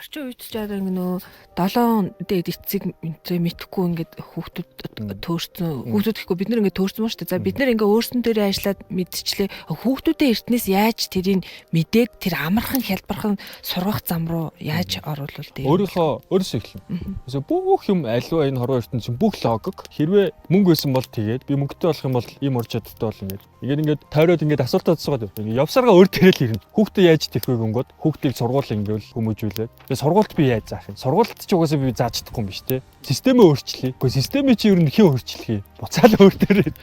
Орчин үед ч одоо нөө 7 дээд эцэг мэдхгүй ингээд хүүхдүүд төөрсөн. Хүүхдүүд гэхгүй бид нар ингээд төөрсөн ба шүү дээ. За бид нар ингээд өөрсөн дээрээ ажиллаад мэдчихлээ. Хүүхдүүдээ эртнээс яаж тэрийг мэдээд тэр амархан хялбархан сургах зам руу яаж оруулах дээ. Өөрөөсөө эхэлнэ. Эсвэл бүх юм аливаа энэ хорвоо ертөнцийн бүх логик хэрвээ мөнгө байсан бол тэгээд би мөнгөтэй болох юм бол ийм ур чадтай болно ингээд тойроод ингээд асуултад асуугаад байна. Явсаргаа өөр төрөл ирнэ. Хүүхдээ яаж тэхвэг өнгөд хүүхдийг сургууль ингээд хүмүүжүүлээд. Тэгээ сургуульд би яаж заах юм? Сургуульд ч угаасаа би зааж чадахгүй юм биш те. Системээ өөрчлөе. Гэхдээ системээ чи ер нь хэн өөрчлөх юм? Буцаал өөр төрөл.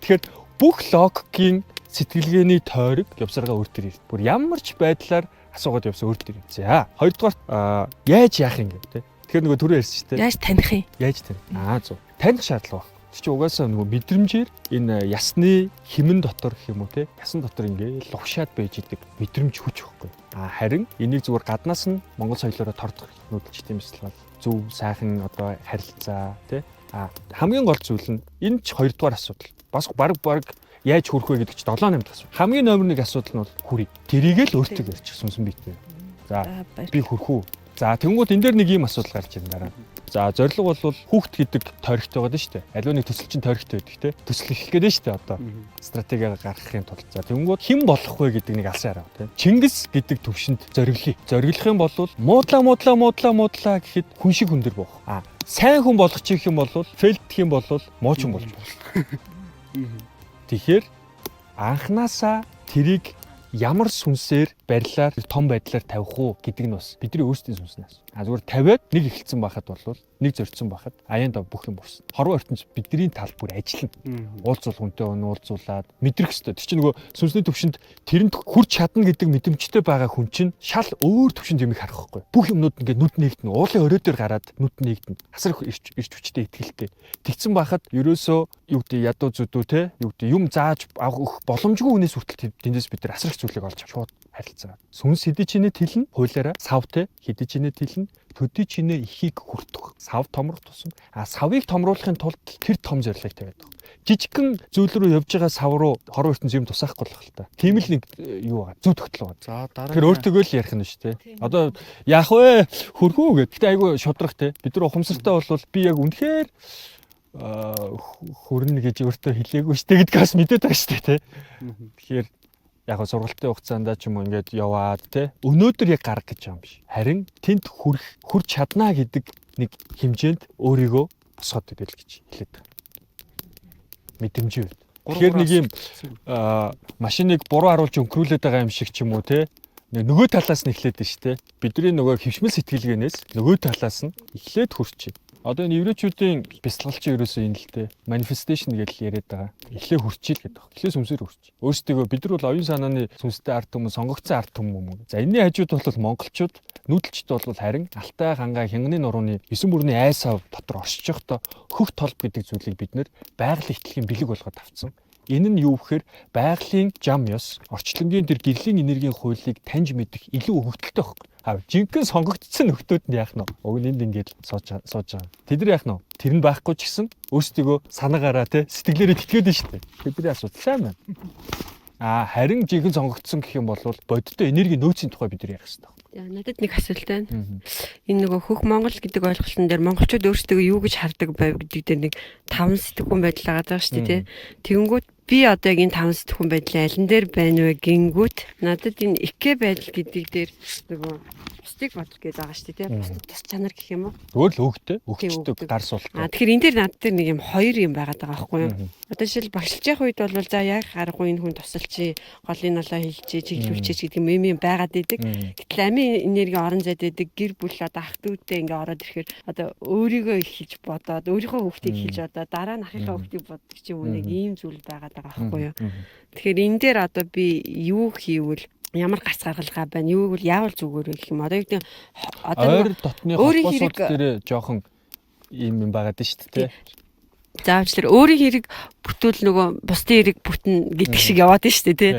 Тэгэхээр бүх логикийн сэтгэлгээний тойрог явсаргаа өөр төрөл ирнэ. Бүр ямар ч байдлаар асуугаад явсан өөр төрөл. За хоёрдугаар яаж яах юм гэдэг те. Тэгэхээр нөгөө түрүү ярьсан шүү дээ. Яаж таних юм? Яаж таних? Зөв. Таних шаардлага байна. Чи угаасаа нөгөө мэдрэмжээр энэ ясны химэн дотор гэх юм уу те ясан дотор ингээл лугшаад байж идэг мэдрэмж хүч өгөхгүй. Харин энийг зүгээр гаднаас нь монгол соёлоороо тордох нүүдэлчтэй юм эсвэл зөв сайхан одоо харилцаа те хамгийн гол зүйл нь энэ ч хоёрдугаар асуудал. Бас баг яаж хүрэх вэ гэдэг чи 7-8 дахь асуудал. Хамгийн номер 1 асуудал нь бол хүрээ. Тэрийгээ л өөртөө ярьчих сүнсэн битээ. За би хүрэх үү. За тэнгууд энэ дээр нэг юм асуудал гарч ирнэ дараа. За зорилго бол хүүхд гэдэг тойрогтой байдаг шүү дээ. Аливаа нэг төсөл чинь тойрогтой байдаг те. Төсөл эхлэх гээд шүү дээ одоо. Стратеги гаргахын тулд. За тэнгууд хэн болох вэ гэдэг нэг алсын арга те. Чингис гэдэг төвшөнд зориглоё. Зориглох юм бол муудлаа гэхэд хүн шиг хүн дэр бох. Сайн хүн болох чих юм бол фейлдэх юм бол муучин болж болно. Тэгэхээр анханасаа тэрийг ямар сүнсээр барилаар том байдлаар тавих уу гэдэг нь бас бидний өөрсдийн сүнснээс. Зүгээр тавиад нэг эхэлсэн байхад бол нэг зорьсон байхад аяанда бүх юм бурсан. Хорвоо ертөнц бидний тал бүр ажиллана. Уулзвал хүнтэй уулзуулаад мэдрэх ёстой. Тэр чинь нөгөө сүнсний төвшөнд тэрэнд хүрч чадна гэдэг мэдрэмжтэй байгаа хүн чинь шал өөр төвшөнд юм харах байхгүй. Бүх юмнууд ингээд нүд нээгдэнэ. Уулын орой дээр гараад нүд нээгдэнэ. Асар их ирч хүчтэй ихтгэлтэй. Тэгсэн байхад ерөөсөө юу гэдэг ядуу зүдүү те юу гэдэг юм зааж авах боломжгүй хүнээс хүртэл тэндээс бид нар асар их зүйлийг олж шууд харилцаа. Сүнс хэдий чинээ тэлнэ хуулаараа савтай хэдий чинээ тэлнэ төдий чинээ ихийг хүртэх. Сав томрох тусам савыг томруулахын тулд тэр том зорилгыг тавиад байгаа. Жижигхэн зүйл рүү явж байгаа сав руу хорвоо ертөнц юм тусаахгүй болох л та. Тийм л нэг юу байгаа. Зүг тогтлоо. За дараа тэр өөртөө л ярих нь шүү дээ. Одоо яах вэ? Хөрхөө гэдэг. Гэтэ айгүй шудрах те. Бид нар ухамсартай бол би яг үнэхээр хөрнө гэж өөртөө хэлээгүй шүү дээ гэдгийг бас мэдээд байгаа шүү дээ те. Тэгэхээр яг сургалтын хугацаанд ч юм уу ингээд яваад те өнөөдөр яг гарах гэж байгаа юм биш. Харин тэнд хүрч чаднаа гэдэг нэг хэмжээнд өөрийгөө босгоод идэл гэж хэлээд байгаа. Мэдрэмжийн үед. Тэгэхээр нэг юм машиныг буруу харуулж өнгөрүүлээд байгаа юм шиг ч юм уу те нөгөө талаас нь эхлээд байна шүү те. Бидний нөгөө хөвшмөл сэтгэлгээнээс нөгөө талаас нь эхлээд хүрч. Одоо энэ еврейчүүдийн бясалгалч ерөөсөө энэ л дээ manifestation гэж яриад байгаа. Эхлээ хүрчил гэдэг. Эхлээ сүнсээр хүрч. Өөрсдөө бид нар бол оюун санааны сүнстэй ард түмэн, сонгогдсон ард түмэн. За энэний хажууд бол монголчууд, нүүдэлчд бол харин Алтай хангаа Хянганы нурууны 9 бүрний айсав дотор оршиж явахдаа хөх толб гэдэг зүйлийг бид нэр байгаль ихтлийн бэлэг болгоод авцсан. Энэ нь юу гэхээр байгалийн зам ёс, орчлонгийн тэр гэрлийн энергийн хуулийг таньж мэдэх илүү хөвгөлтэй байхгүй. Жинхэнэ сонгогдсон нөхдүүд нь яах нь вэ? Уг нь энд ингээд сууж байгаа. Тэд нар яах нь вэ? Тэр нь байхгүй ч гэсэн өөрсдөө санаагаараа те сэтгэлээрээ тэтгээд нь шүү дээ. Тэдний асуудал сайн байна. Харин жинхэнэ сонгогдсон гэх юм бол бодиттой энерги нөөцийн тухай бид нар ярих хэрэгтэй. За надад нэг асуулт байна. Энэ нөгөө хөх Монгол гэдэг ойлголтын дээр монголчууд өөрсдөө юу гэж хардаг байв гэдэг дээр нэг 5 сэтгэхүйн байдал байгаа шүү дээ. Тэгэнгүүт би одоо яг энэ 5 сэтгэхүйн байдлын алин дээр байна вэ гингүүт надад энэ эко байдал гэдэг дээр нөгөө бусдыг бодох гэж байгаа шүү дээ. Бусдад тус чанар гэх юм уу? Өөр л өгчдөг гар суултаа. Тэгэхээр энэ дээр надад дээр нэг юм хоёр юм байгаад байгаа байхгүй юу? Одоо жишээл багшилж явах үед бол за яг харахгүй энэ хүн тусалчи голын нолоо хилчээ чиглүүлчээ гэдэг юм байгаад идэг. Гэтэл амийн энерги орон зайд идэг гэр бүл одоо ах дүүтэй ингээ ороод ирэхээр одоо өөрийгөө ихэлж бодоод өөрийнхөө хүүхдийг ихэлж одоо дараа нь ахийнхаа хүүхдийг боддог ч юм уу нэг ийм зүйл байгаад байгаа байхгүй юу? Тэгэхээр энэ дээр одоо би юу хийвэл ямар гарц гаргалгаа байна? Юу гэвэл яавал зүгээр вэ гэх юм. Одоо юу гэдэг ойр дотны холбоосууд дээр жоохон юм байгаад байна шүү дээ. Заавчлаар өөрийн хэрэг бүтүүл нөгөө бусдын хэрэг бүтэн гэдэг шиг яваад байна шүү дээ тий.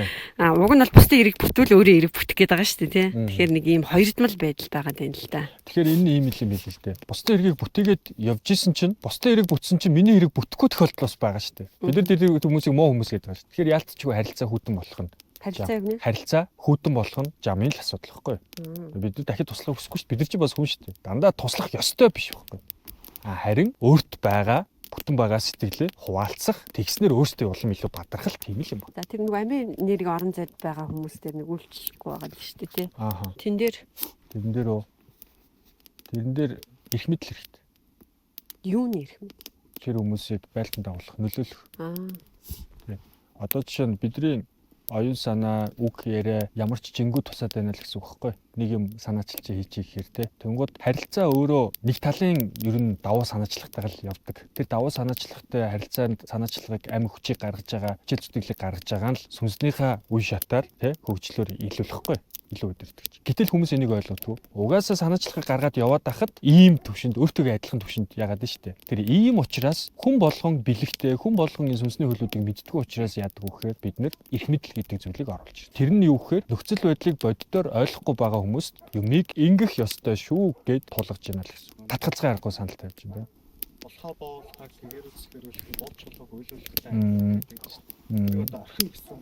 Уг нь бол бусдын хэрэг бүтүүл өөрийн хэрэг бүтэх гээд байгаа шүү дээ тий. Тэгэхээр нэг ийм хоёрдмал байдал байгаад байна л да. Тэгэхээр энэ ийм юм л дээ. Бусдын хэргийг бүтээгээд явж исэн чинь бусдын хэрэг бүтсэн чинь миний хэрэг бүтэхгүй тохиолдол бас байгаа шүү дээ. Бид нар тэр хүмүүсийг муу хүмүүс гэдэг байгаа шүү. Тэгэхээр яалтчгүй харилцаа хүтэн болох нь Харилцаа юу нэ? Харилцаа хүйтэн болох нь жамын л асуудал байхгүй юу? Бид нар дахид туслах хүсэхгүй шүү дээ. Бид нар чи бас хүн шүү дээ. Дандаа туслах ёстой биш байхгүй юу? Харин өөрт байгаа бүтэн байгаа сэтгэлээ хуваалцах, тэгснэр өөртөө улам илүү бадархал тийм л юм байна. За тэр нэг амийн нэрийг орон зайд байгаа хүмүүс дээр нэг үйлчлэхгүй байгаа л шүү дээ тий. Тэн дээр эрх мэдэл хэрэгтэй. Юу нэрх юм? Тэр хүмүүсийг байлдан дагуулах, нөлөөлөх. Одоо жишээ нь бидний оюун санаа, үг яриа ямар ч жингүү тусаад байна л гэсэн үг байхгүй. Нэг юм санаачилж хийж ихээр те. Тэнгууд харилцаа өөрөө нэг талын ер нь давуу санаачлагтайгаа л явдаг. Тэр давуу санаачлагтай харилцаанд санаачлагыг амь хүчийг гаргаж байгаа, хичээл зүтгэлийг гаргаж байгаа нь сүнснийхээ үе шатаар те хөгжлөөр илүүлэхгүй. Илүү өдөрдөг. Гэтэл хүмүүс энийг ойлгодгүй. Угаасаа санаачлагыг гаргаад яваад байхад ийм төвшөнд өөртөө адилхан төвшөнд яагаад нь штэ. Тэр ийм учраас хүн болгон бэлэгтэй, хүн болгон энэ сүнсний хөлүүдийг мэддэг учраас яадаг вэхээр бид нэр эрх мэдэл гэдэг зүйлийг оруулж байна. Тэр нь юу гэхээр нөхцөл байдлыг боддоор ойлгохгүй байгаа хүмүүст юмыг ингэх ёстой шүү гэд тулгаж байна л гэсэн. Татгалзгай аргагүй санал тавьж байна. Болохоо боолохаг тэгээр үсгээр үл бод чулууг үйлүүлэхтэй гэдэг чинь. Одоо орхин гэсэн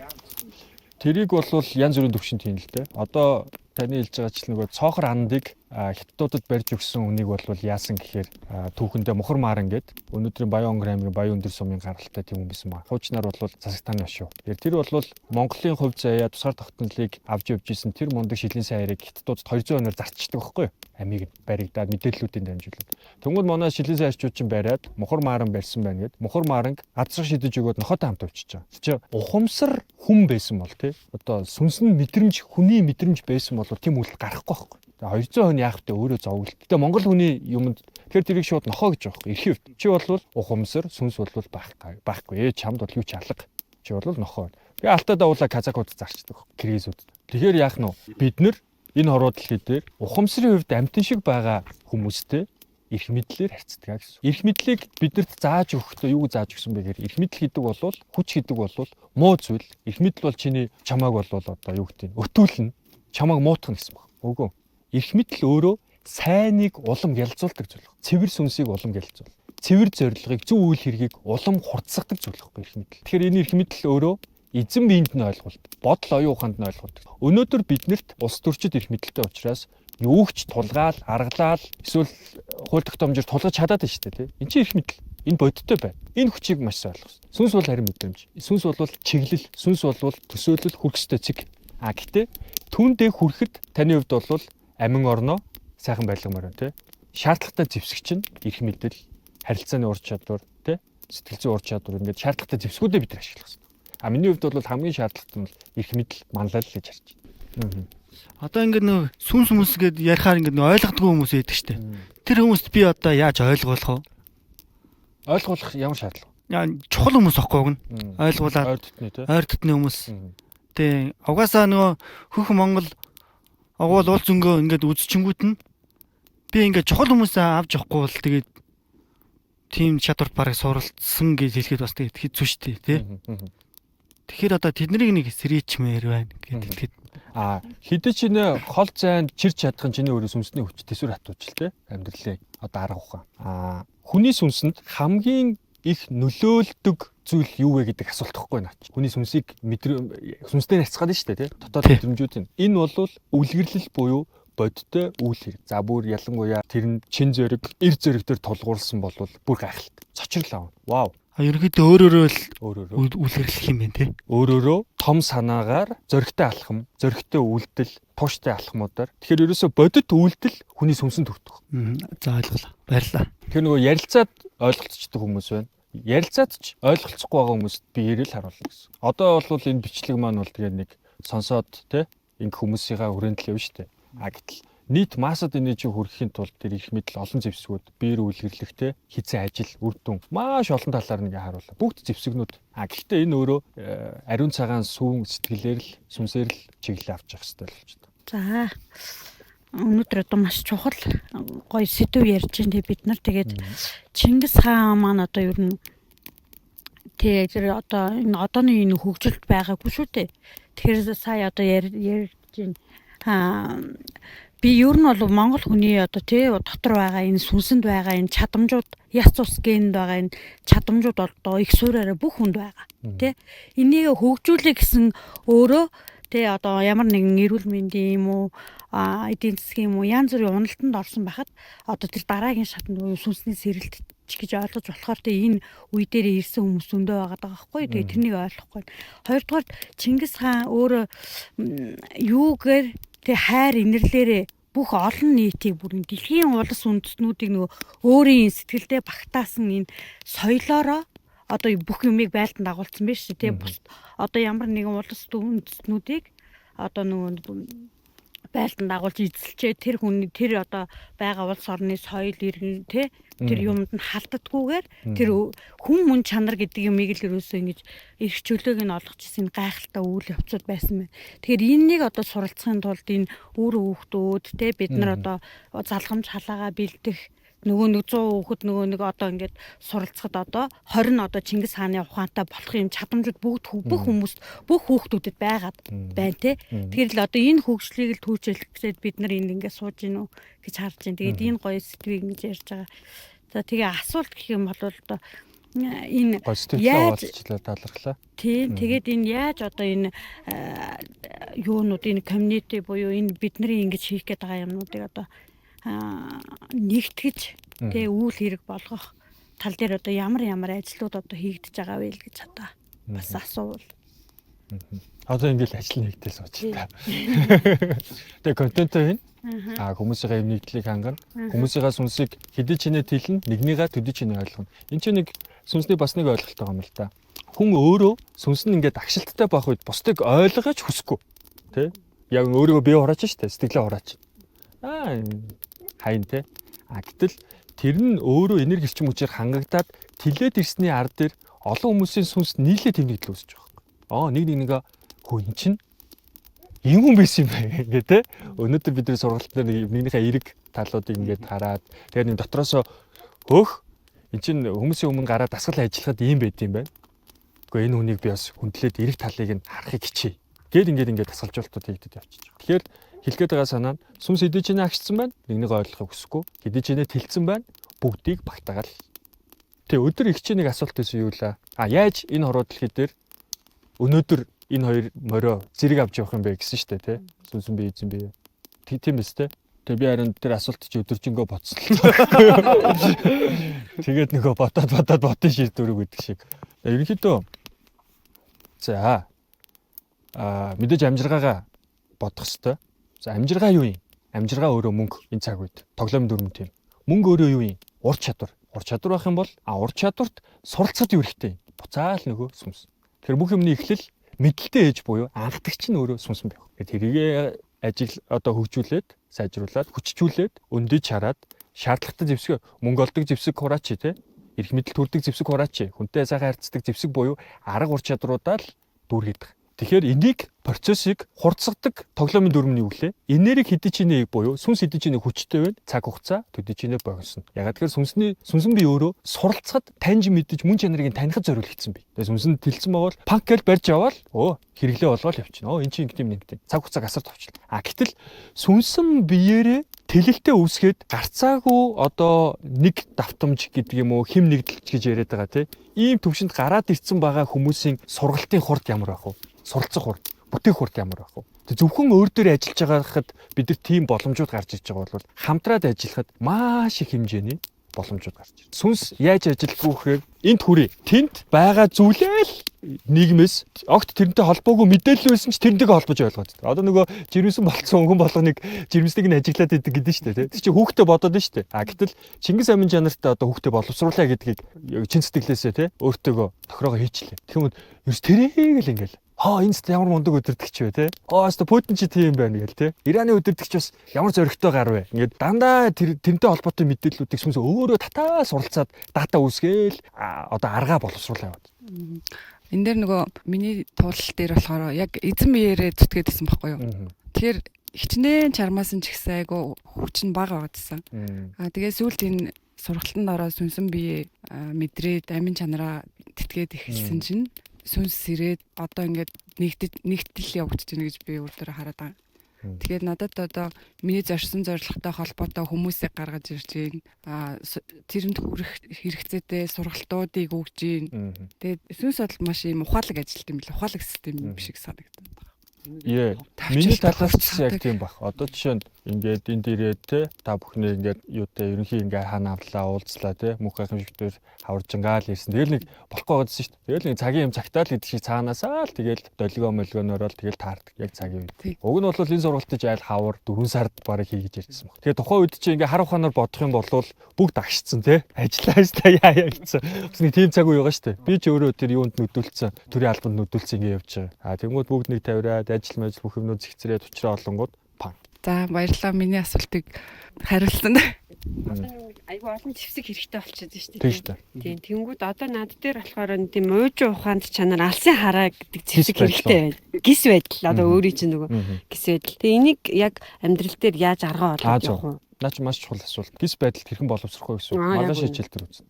яам гэсэн. Тэрийг бол янз бүрийн төвшөнд хийн л дээ. Одоо таны хэлж байгаа ч нөгөө цоохор андыг хятадуудад барьж өгсөн хүнийг бол яасан гэхээр түүхэндээ мухар мааран гээд өнөөдрийн Баян Онгор аймгийн Баян Өндөр сумын гаралтай тийм хүн байсан маа. Хуучнаар бол засагтааны шүү. Тэр бол Монголын хувь заяа тусгаар тогтнолыг авч явж исэн тэр мундаг шилийн сайн яриаг хятадуудад 200 оноор зарчдаг байхгүй юу? Амийг баригдаад мэдээллүүдийн дамжуулаад. Тэнгүүд манай шилийн сайн арчууд чинь бариад мухар мааран барьсан байна гээд мухар maaранг азрах шидэж өгөөд нохотой хамт авчиж байгаа. Чи ухамсар хүн байсан бол тий одоо сүнсэн мэдрэмж хүний мэдрэмж байсан бол тийм үйл гарахгүй байхгүй. 200 хүн яах вэ өөрөө зовглол. Гэтэ Монгол хүний юмд тэр тэрийг шууд нохоо гэж байхгүй. Эрхийн хувьд чи бол ухамсар сүнс бол байхгүй. Чамд бол юу ч алга. Чи бол нохоо. Тэгээ алтаа давуулаа казакууд зарчдаг. Киргизүүд. Тэгэхээр яах нь бид нар энэ хорвоо дэлхий дээр ухамсарын хувьд амтэн шиг байгаа хүмүүстэй эрх мэдлээр харьцдаг гэсэн. Эрх мэдлийг биднэрт зааж өгөхдөө юу зааж өгсөн бэ гэхээр эрх мэдэл гэдэг бол хүч гэдэг бол муу зүйл. Эрх мэдэл бол чиний чамааг бол одоо юу гэдэг нь өтүүлнэ. Чамааг муутгах гэсэн баг. Үгүй. Эрх мэдэл өөрөө сайныг улам ялзуулдаг зүйл. Цэвэр сүнсийг улам ялзуул. Цэвэр зорилгыг зөв үйл хэргийг улам хурцсагдаг зүйл байхгүй эрх мэдэл. Тэгэхээр энэ эрх мэдэл өөрөө эзэн биенд нь ойлголт, бодол оюун ухаанд нь ойлголт. Өнөөдөр биднэрт улс төрчид эрх мэдэлтэй учраас юу ч тулгаал, аргалаал эсвэл хууль тогтоомжоор тулгаж чадаад байна шүү дээ, тийм. Энд чинь эрх мэдэл. Энэ бодиттой байна. Энэ хүчийг маш сайн ойлгох хэрэгтэй. Сүнс бол харин мэдрэмж. Сүнс бол чиглэл, сүнс бол төсөөлөл, хүрхстэй цэг. Гэхдээ түүндээ хүрэхэд таны хувьд бол амин орноо сайхан байлгамаар байна, тийм. Шаардлагатай зэвсэгч нь эрх мэдэл, харилцааны ур чадвар, тийм. Сэтгэл зүйн ур чадвар ингээд шаардлагатай зэвсгүүдээ бид ашиглах хэрэгтэй. Миний хувьд бол хамгийн шаардлагатай нь эрх мэдэл манлайлал гэж харж байна. Одоо ингээд нөө сүнс хүмүүс гээд ярихаар ингээд нөө ойлгодгүй хүмүүс байдаг штэ. Тэр хүмүүст би одоо яаж ойлгуулах вэ? Ойлгуулах ямар шаардлага? Яа чухал хүмүүс ахгүй гэн. Ойлгуулаад ойр дотны хүмүүс. Тэ угаасаа нөгөө хөх Монгол агуул уул зөнгөө ингээд үзчихэнгүүт нь би ингээд чухал хүмүүсээ авч явахгүй бол тэгээд тийм чадварт барыг суралцсан гэж хэлэхэд бас тэгээд хэцүү штэ тий. Тэгэхээр одоо тэднийг нэг сэрийчмээр байна гэдэг. Хэдий ч нэ хол зайд чирч чадах нь чиний өөрөө сүнсний хүч төсвөр хатууч л те амьдралын одоо арга ухаан. Хүний сүнсэнд хамгийн их нөлөөлдөг зүйл юу вэ гэдэг асуулт гэхгүй наач. Хүний сүнсийг сүнснээр харьцгаад нь шүү дээ те. Дотоод мэдрэмжүүд нь. Энэ бол үлгэрлэл буюу бодтой үйл хэрэг. За бүр ялангуяа тэр нь чин зөриг, эр зөриг дээр тулгуурласан бол бүр гайхалтай. Цочрол аав. Вау. Ерөнхийдөө өөрөөрөө үлгэрлэх юм байна те. Өөрөөрөө том санаагаар зөрөгтэй алхам, зөрөгтэй үйлдэл, тууштай алхмуудаар. Тэгэхээр ерөөсө бодит үйлдэл хүний сүнсэнд төрдөг. За ойлголоо. Баярлалаа. Тэр нөгөө ярилцаад ойлголцдог хүмүүс байна. Ярилцаад ч ойлголцохгүй байгаа хүмүүст би ярил харуулна гэсэн. Одоо бол энэ бичлэг маань бол тэгээ нэг сонсоод те ингэ хүмүүсийнхаа хүрээндэл явна штэ. Гэтэл нийт массад энэ чинь хүрэхийн тулд тэр их мэдл олон зэвсгүүд биер үйлгэрлэхтэй хизээ ажил үр дүн маш олон талаар нэг харуулна. Бүгд зэвсгнүүд. Гэхдээ энэ өөрөө ариун цагаан сүүн сэтгэлээр л сүнсээр л чиглэл авч явах хэрэгтэй болж байна. За өнөөдөр одоо маш чухал гоё сэдв ярьж байна бид нар. Тэгээд Чингис хаан маань одоо ер нь тэр одоо энэ одооны энэ хөгжилд байгаагүй шүү дээ. Тэгэхээр сая одоо ярьж байна. би ер нь бол Монгол хүний одоо тий дотор байгаа энэ сүнсэнд байгаа энэ чадамжууд яс цус генд байгаа энэ чадамжууд одоо их суураараа бүх хүнд байгаа тий энийг хөгжүүлэх гэсэн өөрөө тий одоо ямар нэгэн эрүүл мэндийн юм уу эдийн засгийн юм уу янз бүрийн уналтанд орсон байхад одоо тэр дараагийн шатнд сүнсний сэрэлт гэж ойлгож болохоор тий энэ үе дээр ирсэн хүмүүс зөндөө байгаа байхгүй тий тэрнийг ойлгохгүй. Хоёрдугаар Чингис хаан өөрөө юугээр тий хайр инэрлээрээ бүх олон нийтийг бүрэн дэлхийн улс үндэстнүүдийг нөгөө өөрийн сэтгэлдээ багтаасан энэ соёлоороо одоо бүх юмыг байлдан дагуулсан биш үү тий одоо ямар нэгэн улс үндэстнүүдийг одоо нөгөө байлдан дагуулж эзэлчээ тэр хүн тэр одоо байгаа улс орны соёл иргэн тий тэр юмд нь халддаггүйгээр тэр хүн чанар гэдэг юмыг л ерөөсөө ингэж эрх чөлөөг нь олгож исэн гайхалтай үйл явцуд байсан байна. Тэгэхээр энэнийг одоо суралцахын тулд энэ үр хүүхдүүд тий бид нар одоо залгамж халаагаа бэлдэх нөгөө 100 хүүхэд нөгөө одоо ингээд суралцахад одоо 20 нь одоо Чингис хааны ухаантай болох юм чадамжууд бүх хүмүүст бүх хүүхдүүдэд байгаад байна те. Тэгэхээр л одоо энэ хөгжлийг л түүчилэхэд бид нар энд ингээд сууж гинүү гэж харж байна. Тэгээд энэ гоё сэдвийг ингэж ярьж байгаа. За тэгээ асуулт гэх юм бол одоо энэ яаж талархлаа. Тийм тэгээд энэ яаж одоо энэ юунууд энэ community буюу энэ бидний ингэж хийх гээд байгаа юмнуудыг одоо нэгтгэж тэгээ үйл хэрэг болгох тал дээр одоо ямар ажлууд одоо хийгдэж байгаа вэ гэж одоо бас асуувал. Одоо ингээл ажил нэгдэл сууч та. Тэгээ контент байна. Хүмүүсийн юм нэгдлийг хангана. Хүмүүсийн сүнсийг хэдий ч нэ тэлнэ, нэгнийгээ төдий ч нэ ойлгоно. Энд чинь нэг сүнсний бас нэг ойлголт байгаа юм л та. Хүн өөрөө сүнс нь ингээд агшилттай байх үед бусдыг ойлгож хүсэхгүй. Тэ? Яг өөрийгөө бие хураач штэ, сэтгэлээ хураач. Хайн тэ. Гэтэл тэр нь өөрөө энерги эрчим хүчээр хангагдаад тэлээд ирсний ард дээр олон хүмүүсийн сүнс нийлээ тэмдэглэл үүсэж байгаа. Нэг хөө эн чинь ийм хүн байсан юм байна гэх тэ. Өнөөдөр бидний сургалт дээр нэгнийхээ эрэг талуудыг ингээд хараад тэгээд нэг дотроосоо эн чинь хүмүүсийн өмнө гараад дасгал ажиллахад ийм байд юм байна. Гэхдээ энэ хүнийг би бас хүндлээд эрэг талыг нь харахыг хичээе. Ингээд дасгалжуултууд хийгдэд явчих. Тэгэхээр хэлгээд байгаа санаа нь сүнс хэдий ч нэ агшсан байна. Нэгнийг ойлгохыг хүсэхгүй. Хэдий ч нэ тэлцэн байна. Бүгдийг багтаагаал. Тэгээ өдөр их чинь нэг асуулт байсан юу лээ. Яаж энэ хороо дэлхий дээр өнөөдөр энэ хоёр морио зэрэг авч явах юм бэ гэсэн штэ тий. Сүнсэн бие эзэн бие. Тийм биз дээ. Тэгээ би харин тэр асуулт чи өдөржингөө бодсон. Тэгээд нөгөө бодоод шийдвэрэг өгдөг шиг. Ерөнхийдөө за мэдээж амжиргаагаа бодох хэвээр. За амжиргаа юу юм? Амжиргаа өөрөө мөнгө энэ цаг үед. Тоглоом дүрм тийм. Мөнгө өөрөө юу юм? Ур чадвар. Ур чадвар байх юм бол ур чадварт суралцахад юу хэрэгтэй? Буцаал нөгөө сүнс. Тэгэхээр бүх юмны эхлэл мэдлэлтэй ээж буюу анхдагч нь өөрөө сүнсэн байх. Тэгэхээр тэрийг одоо хөгжүүлээд, сайжруулад, хүчжүүлээд, өндөж хараад шаардлагатай зэвсэг мөнгө олдог зэвсэг хураач тий. Эрх мэдэл төрдөг зэвсэг хураач. Хүнтэй сайхан харьцдаг зэвсэг буюу арга ур чадруудаа л дүүргээд. Тэгэхээр энийг процессыг хурцгадаг тоглоомын дүрмний үг лээ. Энерги хэдий ч нэ буюу сүнс хэдий ч нэ хүчтэй байна. Цаг хугацаа төдий ч нэ богино. Ягаад тэгэхээр сүнсэн би өөрөө суралцахад таньж мэдэж мөн чанарыг таних зориулагдсан би. Тэгээ сүнсэн тэлсэн байвал панк гэж барьж аваад хэрэглээ болгоод явчихна. Эн чинь ингэдэм нэг тийм. Цаг хугацааг асар товчлаа. Гэтэл сүнсэн биеэрээ тэлэлтэй үүсгээд гарцаагүй одоо нэг давтамж гэдэг юм уу хим нэгдэлч гэж яриад байгаа тийм. Ийм төвшөнд гараад ирсэн байгаа хүмүүсийн сургалтын хурд ямар байх вэ? Суралцах хурд, бүтээх хурд ямар байх вэ? Зөвхөн өөр дээр ажиллаж байгаахад бид нар тийм боломжууд гарч ирж байгаа бол хамтраад ажиллахад маш их хэмжээний боломжууд гарч ирж. Сүнс яаж ажиллах вэ гэхээр энд хүрээ. Тэнд байгаа зүйлээ л нийгмээс огт тэрнтэй холбоогүй мэдээлэл байсан ч тэрнтэйгээ холбож ойлгоод. Одоо нөгөө жирэмсэн болцсон хүн болгоныг жирэмснийг нь ажиглаад идэг гэдэг нь шүү дээ. Тэр чинь хүүхдээ бодоод нь шүү дээ. Гэтэл Чингис амин чанартай одоо хүүхдээ боловсруулаа гэдгийг чин сэтгэлээсээ тий өөртөөгөө тохироогоо хийчлээ. Тэгмэд ерөөс тэрийг л ингээл энэ ч ямар мундаг өдөртөгч вэ те. Өстө Путин ч тийм байна гээл те. Ираны өдөртөгч бас ямар зоригтой гар вэ. Ингээд дандаа тэрнтэй холбоотой мэдээллүүдийг сүнс өөрөө татаа суралцаад дата үүсгээл одоо аргаа боловсруулаа яваад. Энэ дээр нөгөө миний туулал дээр болохоор яг эзэн биеэрээ зүтгээдсэн байхгүй юу. Тэгэхээр хичнээн чармаасан ч ихсэн айгу хүч нь бага байгаадсан. Тэгээ сүүлд энэ сургалтанд ороод сүнсэн бие мэдрээд амин чанараа тэтгээд эхэлсэн чинь сүнс сэрээд одоо ингээд нэгтэл явагдаж байна гэж би өөр дээр хараад байгаа. Тэгээд надад одоо миний зорьсон зорилготой холбоотой хүмүүсийг гаргаж ирж байна. Тэрэнд хүрэх хэрэгцээтэй сургалтуудыг өгж байна. Тэгээд сүнс бол маш юм ухаалаг ажилт юм бэл. Ухаалаг систем юм шиг санагдаад байна. Миний талаас ч яг тийм баг. Одоо жишээ нь ингээд энд ирээд те та бүхний ингээд юутай ерөнхий ингээ хаана авлаа уулзлаа те мөнх гайхамшигтэр хаваржангаал ирсэн. Тэгэл нэг болохгүй байгаадсэн шүү дээ. Тэгэл нэг цагийн юм цагтаа л идэх шиг цаанаасаа л тэгэл долгио молгоноор л тэгэл таардаг яг цагийн үед. Уг нь бол энэ сургалтыг айл хавар 4 сард барыг хийгэж ярьсан баг. Тэгээ тухайн үед чи ингээ хар ухаанаар бодох юм бол бүгд агшцсан те. Ажиллаа яа гэсэн. Бас нэг тийм цаг үе байгаа шүү дээ. Би ч өөрөө тэр юунд нүдүүлсэн, төрийн албанд нүдүүлсэн ингээ явж байгаа. Тэгмүүд бүгд нэг тавираад ажил мэл бүх юмнууд зэгцрээд учраа олонгууд пан. За баярлалаа миний асуултыг хариулсан. Айгу олон зэвсэг хэрэгтэй болчиход шүү дээ. Тийм шүү дээ. Тийм тэнгүүд одоо над дээр болохоор тийм уужуу ухаанд чанар алсын хараа гэдэг зэвсэг хэрэгтэй байна. Гис байдал одоо өөрийн чинь нөгөө гис байдал. Тэгээ энийг яг амьдрал дээр яаж аргаа олох явах вэ? Наа чи маш чухал асуулт. Гис байдалд хэрхэн боловсрох вэ гэсэн үг. Маргааш хичээл дээр үзнэ.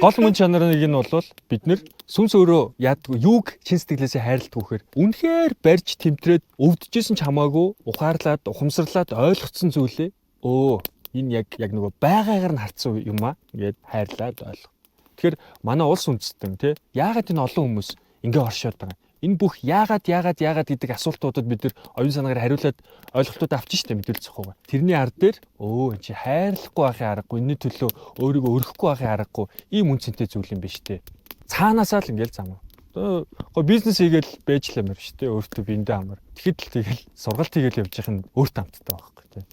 Гол мөн чанарын нэг нь бол бид нэр сүнс өөрөө яадгүй юуг чин сэтгэлээсээ хайрладаг вэхээр үнэхээр барьж тэмтрээд өвдөжсэн ч хамаагүй ухаарлаад ухамсарлаад ойлгоцсон зүйлээ энэ яг нөгөө байгаагаар нь харцсан юм аа ингээд хайрлаад ойлгох. Тэгэхээр манай улс үндэстэн тий яагаад энэ олон хүмүүс ингээ оршоод байгаа. Энэ бүх яагаад гэдэг асуултуудад бид нэр оюун санаагаар хариулаад ойлголтууд авчих штэ мэдүүлцэх байгаа. Тэрний ард дээр энэ чи хайрлахгүй байхын аргагүй, энэний төлөө өөрийгөө өргөхгүй байхын аргагүй ийм үнцэнтэй зүйл юм биш тэ. Цаанаасаа л ингээл зам. Одоо бизнес хийгээл байж л юмэр штэ өөртөө биендээ амар. Тэгэхэд л тэгэл сургалт хийгээл явж их нь өөрт амттай байхгүй тэ.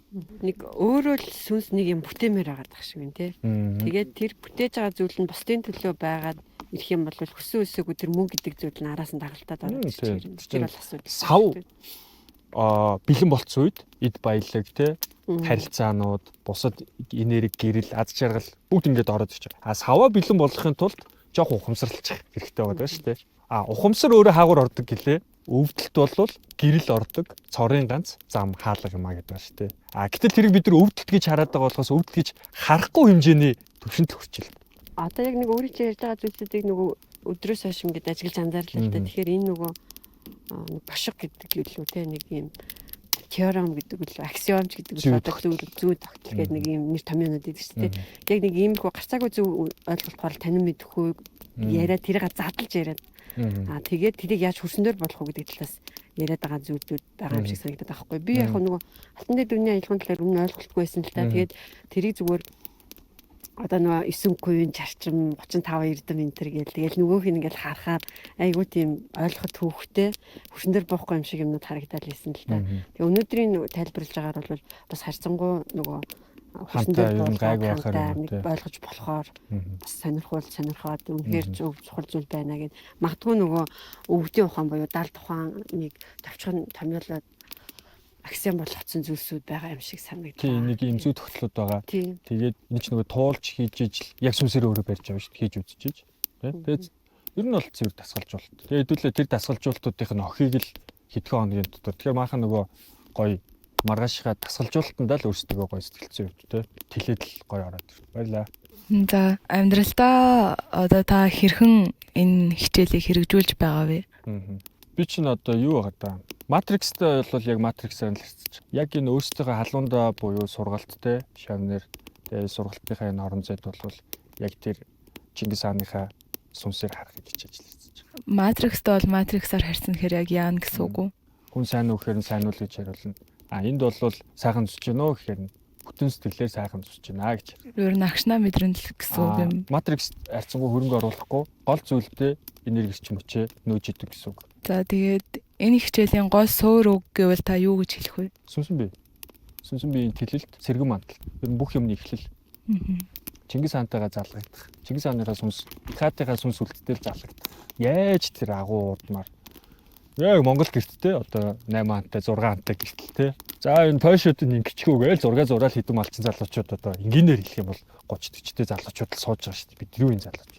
Нэг өөрөө л сүнс нэг юм бүтээмээр байгаа дах шиг юм тэ. Тэгээд тэр бүтээж байгаа зүйл нь бусдын төлөө байгаад ирэх юм бол хүссэн үсээгүй тэр мөнгө гэдэг зүйл нь араас нь дагалдаад ороод ирчих юм. Тэр бол асуудал. Сав бэлэн болцсон үед эд баялаг те харилцаанууд бусад энерги гэрэл аз жаргал бүгд ингээд ороод ирчих. Саваа бэлэн болгохын тулд жоох ухамсарлах хэрэгтэй байгаа шүү дээ. Ухамсар өөрөө хаагур ордог гэлээ. Өвдөлт бол гэрэл ордог, цорын ганц зам хаалга юмаа гэдэг байна шүү дээ. Гэтэл тэрийг бид нар өвдөлт гэж хараад байгаа болохоос өвдөлт гэж харахгүй хэмжээний төвшөнд л хүрчихлээ. Одоо яг нэг өөрийн чинь ярьж байгаа зүйлсүүдийг нөгөө өдрөөс хойш ингээд ажиллаж анзаарлаа л да. Тэгэхээр энэ нөгөө бошиг гэдэг юу те нэг юм теорем гэдэг үл аксиомч гэдэг үл одоо зүү тогтол гэдэг нэг юм нэр томьёонууд байдаг шүү дээ. Яг нэг иймэрхүү гарцаагүй зөв ойлголтоор танин мэдэхгүй яриад тэрийг задлж яриад тэгээд тэрийг яаж хөрсөндөр болох вэ гэдэг талаас яриад байгаа зүйлүүд байгаа юм шиг санагдаад байгаа хгүй. Би яг нөгөө алтан дээр дүнний аялгын талаар өмнө ойлголтгүй байсан л та. Тэгээд тэрийг зүгээр одоо нөгөө 9 куин зарчим 35 эрдэм энэ төр гээл тэгэл нөгөөх нь ингээл харахаар айгуу тийм ойлгоход төвхтэй хөрсөн дээр буухгүй юм шиг юмнууд харагдаад лээсэн л та. Тэгээ өнөөдрийн тайлбарлаж байгаагаар бол бас харьцангуй нөгөө хөрсөн дээр гайгүй нэг ойлгож болохоор бас сонирхоод үнэхээр чухал зүйл байна гэд магадгүй нөгөө өвгдийн ухаан буюу далд ухаан нэг товчхон томьёолоод аксиом болгоцсон зүйлсүүд байгаа юм шиг санагдав. Тийм нэг юм зүй тогтлоод байгаа. Тэгээд энэ ч нөгөө туулж хийж ижил яг сүнсээр өөрөө барьж байгаа шүү дээ. Хийж үзчихэж. Тэгээд ер нь бол цэвэр дасгалжуулалт. Тэгээд хэдүүлээ тэр дасгалжуулалтуудын охийг л хэдхэн хоногийн дотор. Тэгэхээр maaхан нөгөө гоё маргаашгаа дасгалжуулалтандаа л өөрсдөө гоё сэтгэлцэн өгч тэ. Тэлээд л гоё ороод ир. Баярлаа. За амьдралдаа одоо та хэрхэн энэ хичээлийг хэрэгжүүлж байгаа вэ? Би чинь одоо юу байгаа даа. Матрикстай бол яг матриксаар л хэлцэж. Яг энэ өөрсдийнхөө халуундаа буюу сургалттай шавнэр тэгээ сургалтынхаа энэ орон зайд бол яг тэр Чингис хааныхаа сүнсээр харахыг хичээж л хэлцэж. Матрикстай бол матриксаар харьцсан хэрэг яг яана гэсэн үг үү? Хүн сайн уу гэхээр нь сайн уу гэж хариулна. Энд бол сайхан зүсэж гэнэ үү гэхээр нь бүтэн сэтгэлээр сайхан зүсэж гэнэ гэж. Өөр нь агшнаа мэдрэн л гэсэн үг юм. Матрикс харьцангуй хөрөнгө оруулахгүй гол зүйлдээ энергич мөчөө нөөж идэг гэсэн үг. За тэгээд энэ хичээлийн гол суур үг гэвэл та юу гэж хэлэх вэ? Сүнсэн биеийн тэлэлт, сэргэн мандал. Ер нь бүх юмны эхлэл. Чингис хаантайгаа залгагдах. Чингис хааныхаа сүнс, Хатыгаа сүнс үлдтэл залгагдах. Яаж тэр агуу удмаар яг Монгол гэрттэй одоо 8 хаантай 6 хаантай гэртэл те. За энэ пойшуудын ингэчгөө гээл зураг зураал хэдэн малчин залуучууд одоо энгийнээр хэлэх юм бол 30-40-тэй залуучууд л сууж байгаа шүү дээ. Бид юу энэ залууч.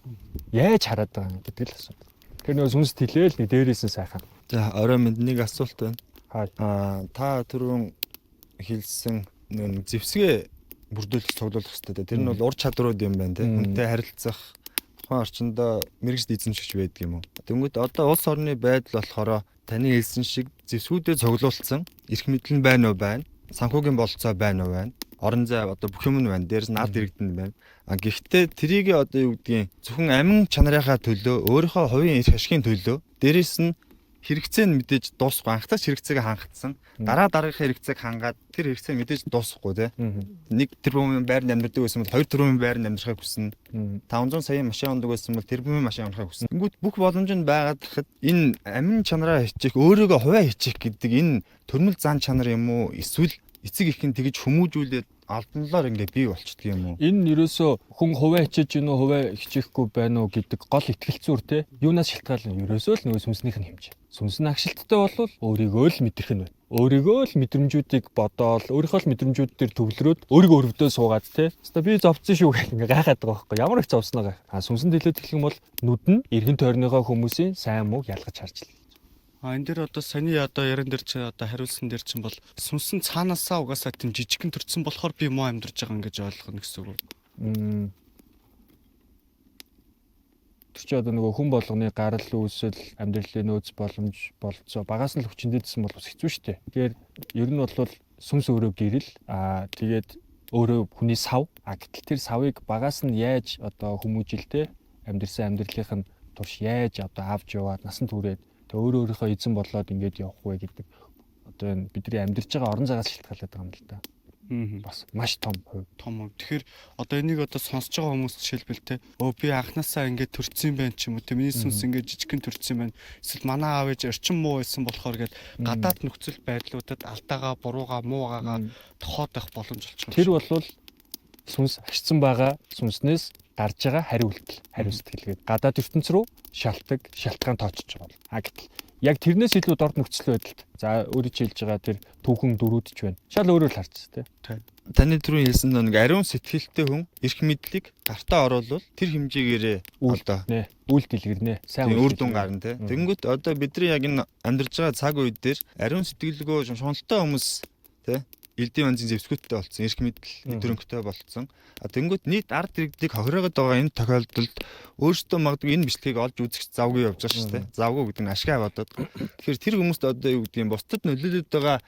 Яаж хараад байгаа юм гэдэг л асуудал. Тэр нөө сүнс тэлээл нэг дээрээс нь сайхан. За орой минь нэг асуулт байна. Та түрүүн хэлсэн нэг зэвсгээ бүрдүүлэх цуглуулах хэрэгтэй. Тэр нь бол ур чадрууд юм байна те. Хүнтэй харилцах тухайн орчиндөө мэрэгжил эзэмшигч байдаг юм уу? Тэнгүүд одоо улс орны байдал болохоор таны хэлсэн шиг зэвсгүүдэд цуглуулсан эрх мэдэл нь байна уу байна? Санхүүгийн бололцоо байна уу байна? Орон зай одоо бүх юм нь байна. Дээрс нь ард иргэдэнд байна. Гэхдээ трийг одоо юу гэдгийг зөвхөн амин чанарынхаа төлөө, өөрийнхөө хувийн эрх ашигын төлөө, дээрээс нь хэрэгцээ нь мэдээж дуусахгүй, анхтаас хэрэгцээг хангацсан, дараагийнхаа хэрэгцээг хангаад тэр хэрэгцээ мэдээж дуусахгүй тий. 1 тэрбумын байранд амьдардаг байсан бол 2 тэрбумын байранд амьдрахыг хүснэ. 500 саяын машин ундаг байсан бол тэрбумын машин унахыг хүснэ. Тэнгүүд бүх боломж нь байгаад гэхэд энэ амин чанараа хичээх, өөрийгөө хувиа хичээх гэдэг энэ төрмөл зан чанар юм уу? Эсвэл эцэг ихэн тэгж хүмүүжүүлээд алданлаар ингээ бий болчихдөг юм уу? Энэ ерөөсөө хүн хувиа хичээж гинөө хувиа хичээхгүй байна уу гэдэг гол ихтгэл зүйр те. Юунаас шалтгаална? Ерөөсөө л нөгөө сүнснийх нь хэмжээ. Сүнс нь агшилттай болвол өөрийгөө л мэдрэх нь байна. Өөрийгөө л мэдрэмжүүдийг бодоол, өөрийнхөө л мэдрэмжүүд дээр төвлөрөөд өөрийгөө өрөвдөө суугаад те. Хэвээ би зовцсон шүү гэх ингээ гайхаад байгаа байхгүй. Ямар их зовсноо. Сүнсэнд хэлээд хэлэх юм бол нүд нь эргэн тойрныхоо хүмүүсийн сайн мууг ялгаж харж л. Энэ дээр одоо саний одоо яран дээр чи одоо хариулсан дээр чинь бол сүнсэн цаанаасаа угаасаа тийм жижигхэн төрсэн болохоор би муу амьдарч байгаа юм гэж ойлгоно гэсэн үг. Тэр чи одоо нөгөө хүн болгоны гарал үүсэл, амьдралын нөөц боломж болцоо багаас нь л хүчнэдсэн бол бас хэцүү шүү дээ. Тэгэхээр ер нь бол сүнс өөрөө гэрэл тэгээд өөрөө хүний сав. Гэтэл тэр савыг багаас нь яаж одоо хүмүүжилтэй амьдрсан амьдралынх нь турш яаж одоо авч яваад насан туршид өөрөө өөрийнхөө эзэн болоод ингэж явах вэ гэдэг одоо энэ бидний амьдарч байгаа орон зайгаас шалтгаалаад байгаа юм л да. Бас маш том хувь. Тэгэхээр одоо энийг одоо сонсож байгаа хүмүүс жишээлбэл те би анханасаа ингэж төрсөн юм байна ч юм уу те миний сүнс ингэж жижигхэн төрсөн юм байна. Эсвэл манай аав ээж орчин муу байсан болохоор гээд гадаад нөхцөл байдлуудад алдаагаа, буруугаа, муугаагаа тохиодох боломж олчих. Тэр бол сүнс агшсан байгаа сүнснээс гарч байгаа хариу сэтгэлгээд гадаад ертөнц рүү шалтгаан тооцож байгаа. Гэтэл яг тэрнээс илүү дорд нөхцөл байдалд за өөрөө ч хэлж байгаа тэр түүхэн дөрүүд ч байна. Шал өөрөө л харж тээ. Таны түрүүн хэлсэн нэг ариун сэтгэлтэй хүн эрх мэдлийг гартаа оруулвал тэр хэмжээгээрээ одоо үйл дэлгэрнэ. Сайн үр дүн гарна те. Тэнгүүт одоо бидний яг энэ амьдарч байгаа цаг үед дээр ариун сэтгэлгөө шунхалтай хүмүүс те элдийн манзын зэвсгүүттэй болсон, эрх мэдэл өдрөнгөтэй болсон. Тэнгүүт нийт ард иргэдийг хохироогод байгаа энэ тохиолдолд өөрсдөө магадгүй энэ бичлэгийг олж үзэх завгүй явж байгаа шүү дээ. Завгүй гэдэг нь ашгаа бодоод. Тэгэхээр тэр хүмүүст одоо юу гэдэг юм бусдад нөлөөлөд байгаа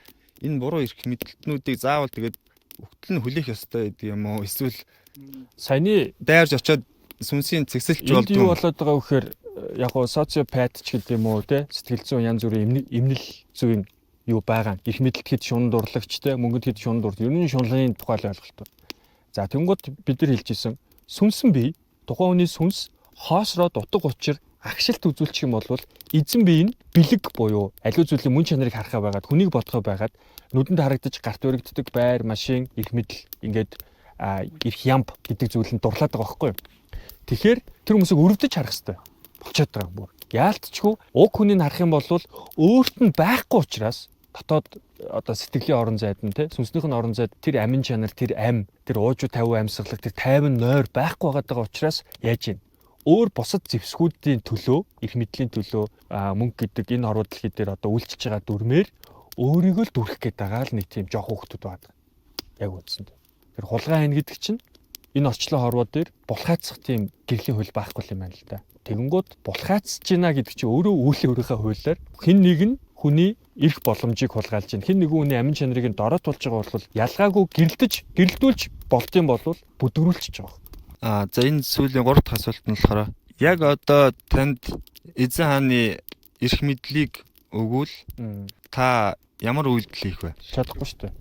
энэ буруу эрх мэдэлтнүүдийг заавал тэгээд өгтөл нь хүлээх ёстой гэдэг юм уу? Эсвэл саяны дайрж очиод сүнсийн цэгсэлч болдог. Юу болоод байгаа вэхээр яг гоо социопат ч гэдэг юм уу те сэтгэл зүйн янз бүрийн эмнэл зүйн юу байгаа. Эрх мэдэлд хэд шунад урлагчтай, мөнгөд хэд шунад урд. Ер нь шунлагын тухай ойлголт. За тэнгууд бид нар хэлжсэн сүнсэн бие тухайн хүний сүнс хоосроод утга учир агшилт үзүүлчих юм бол эзэн бие нь бэлэг буюу аливаа зүйлийн мөн чанарыг харахаа байгаад хүнийг бодохоо байгаад нүдэнд харагдаж гарт өргөддөг байр, машин, эрх мэдэл ингээд эрх ямб гэдэг зүйл нь дурлаад байгаа байхгүй юу. Тэгэхээр тэр хүмүүсийг өрөвдөж харах хэрэгтэй болчиход байгаа юм бүр. Яалтчгүй уг хүнийг харах юм бол өөрт нь байхгүй учраас дотоод одоо сэтгэлийн орон зайд нь сүнснийх нь орон зайд тэр амин чанар, тэр ам, тэр уужуу тавиу амьсгалах, тэр тайван нойр байхгүй байгаа учраас яаж юм? Өөр бусад зэвсгүүдийн төлөө, эрх мэдлийн төлөө мөнгө гэдэг энэ хорвоо дэлхий дээр одоо үйлчилж байгаа дүрмээр өөрийгөө л дүрх гээд байгаа л нэг тийм жоох хүүхдүүд байдаг. Яг үндсэндээ. Тэр хулгай хань гэдэг чинь энэ орчлон хорвоо дээр булхайцах тийм гэрлийн хууль байхгүй юм байна л да. Тэгэнгүүт булхайцж гинэ гэдэг чинь өөрөө өөрийнхөө хуулиар хэн нэг нь хүний эрх боломжийг хулгайлж байна. Хэн нэгэн хүний амин чанарыг нь дороотуулж байгаа бол ялгаагүй гэрэлдүүлж болт юм бол бүдгэрүүлчих жоох. За энэ сүүлийн 3 дахь асуулт нь болохоор яг одоо танд эзэн хааны эрх мэдлийг өгвөл та ямар үйлдэл хийх вэ? Чадахгүй шүү дээ.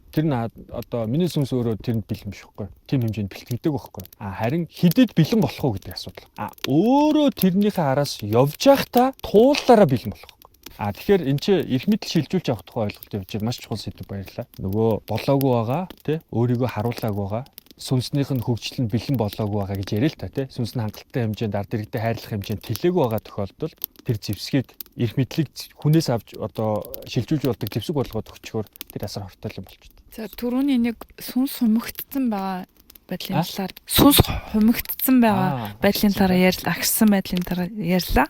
Тэр нь одоо миний сүнс өөрөө тэрэнд бэлэн биш байхгүй. Тим хэмжээнд бэлтгэдэг байхгүй. Харин хидэд бэлэн болох уу гэдэг асуудал. Өөрөө тэрнийхээ араас явж байхдаа туулаараа бэлэн болох. Тэгэхээр эн чинь эрх мэдэл шилжүүлж авах тухай ойлголт явж байгаа маш чухал сэдв баярлаа. Нөгөө болоогүй байгаа тий өөрийгөө харуулаагүй байгаа. Сүнснийх нь хөгжил нь бэлэн болоогүй байгаа гэж яриа л та тий. Сүнс нь хангалттай хэмжээнд ард иргэдэд хайрлах хэмжээнд тэлээгүй байгаа тохиолдолд тэр зэвсгийг эрх мэдлийг хүнээс авч одоо шилжүүлж болдог зэвсэг болгоод өгчхөөр тэр асар хортой юм болчихсон. За түрүүний нэг сүнс хумигдсан байгаа байдлын талаар сүнс хумигдсан байгаа байдлын талаар агшсан байдлын талаар ярьлаа.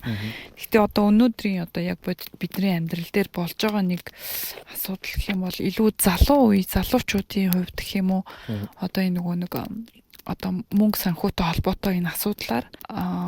Гэхдээ одоо өнөөдрийн одоо яг бидний амьдрал дээр болж байгаа нэг асуудал гэх юм бол илүү залуучуудын хувьд гэх юм уу одоо энэ нөгөө нэг одоо мөнгө санхүүтэй холбоотой энэ асуудлаар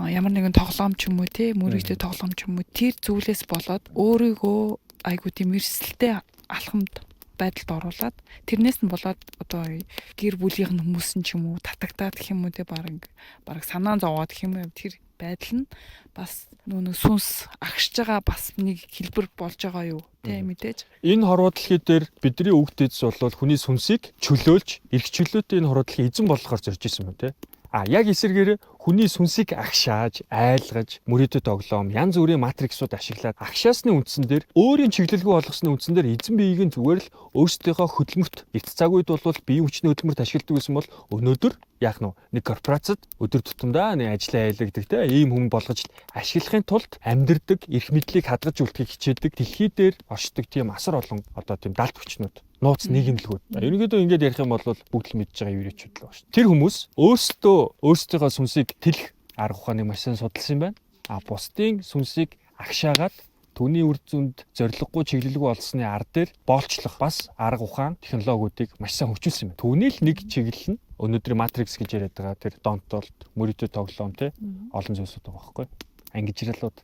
ямар нэгэн тоглоом ч юм уу те мөрөгтэй тоглоом ч юм уу тэр зүйлээс болоод өөрийгөө айгуу тийм эрсдэлтэй алхамд байдалд оруулаад тэрнээс нь болоод одоо гэр бүлийнх нь хүмүүс нь ч юм уу татагтаад гэх юм уу те баг санаа зовоод гэх юм уу тэр байдал нь бас нэг сүнс агшиж байгаа бас нэг хэлбэр болж байгаа юу те мэдээж Энэ хорвоо дэлхий дээр бидний үг дэдс бол хүний сүнсийг чөлөөлж эрх чөлөөтэй энэ хорвоо дэлхий эзэн болохоор зорж исэн юм те. Яг эсэргээр хүний сүнсийг агшааж, айлгаж, мөрөөдөд тоглоом, янз бүрийн матриксууд ашиглаад агшаасны үндсэн дээр өөрийн чиглэлгүй болгосны үндсэн дээр эзэн биеийг нь зүгээр л өөрсдийнхөө хөдөлмөрт эц цаг үед бол биеийн хүчний хөдөлмөрт ашигладаг гэсэн бол өнөөдөр яах нь нэг корпорацид өдөр тутамдаа нэг ажлаа айлгдаг те ийм хүн болгож ашиглахын тулд амьдрдаг, эрх мэдлийг хадгаж үлдэхийг хичээдэг, дэлхий дээр оршдог тийм асар олон одоо тийм далд хүчнүүд нууц нийгэмлэгүүд. Ерөнхийдөө ингэж ярих юм бол бүгд л мэдж байгаа еврейчүүд л байна шүү. Тэр хүмүүс өөрсдийнхөө сүнсийг тэлэх арга ухааныг маш сайн судалсан юм байна. Бусдын сүнсийг агшаагаад түүний үр дүнд зориггүй чиглэлгүй болсны ар дээр боолчлох бас арга ухаан, технологиудыг маш сайн хөгжүүлсэн юм. Түүний л нэг чиглэл нь өнөөдрийн матрикс гэж яриад байгаа тэр донтолт, мөрөдөд тоглоом те олон зүйлсүүд байгаа байхгүй. Ангижралууд.